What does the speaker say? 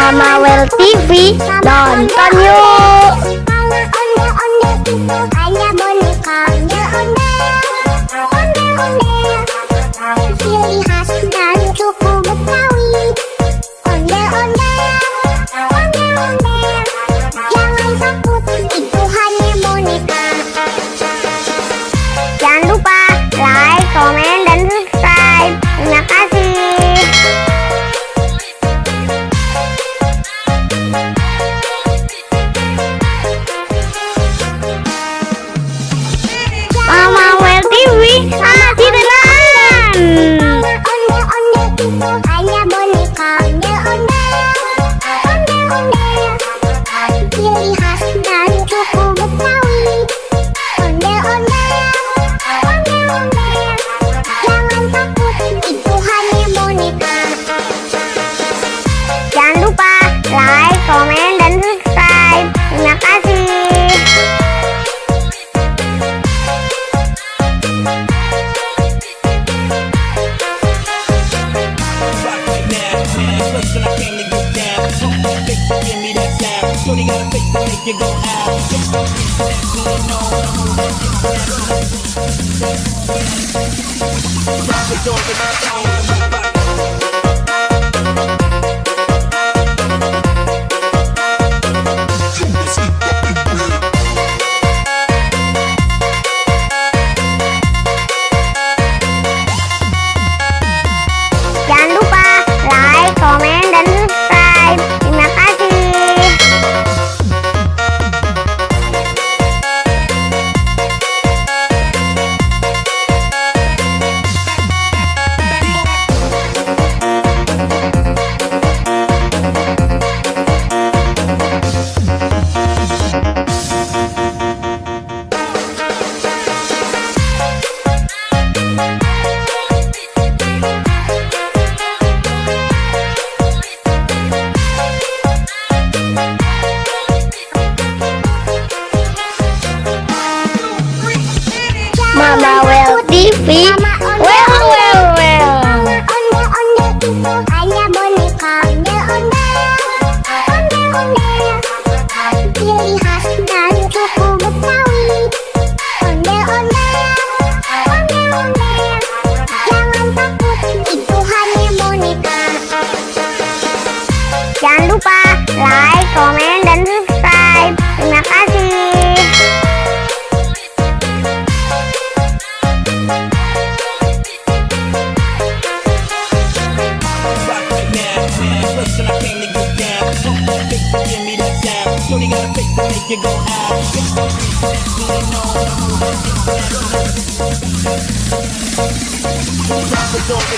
Mama Well TV, nonton yuk. Hanya boneka ondel-ondel, ciri khas dan suku Betawi. Ondel-ondel, jangan takut, itu hanya boneka. Jangan lupa like, komen, dan subscribe. Terima kasih. Mama Well TV, masih tenan. Ondel-ondel itu hanya boneka ondel-ondel, ciri khas dan suku Betawi. Ondel-ondel, jangan takut, itu hanya boneka. Jangan lupa like, komen, dan subscribe. Terima kasih. Shorty got a face to make you go out. Jangan lupa like, komen, dan subscribe. Terima kasih. Mama Well TV, well. Ondel-ondel itu hanya boneka ondel-ondel, ciri khas dan suku Betawi. Ondel-ondel, jangan takut, itu hanya boneka. Jangan lupa like, komen, dan subscribe. Terima kasih. Shorty got a face to make you go out. Drop it on the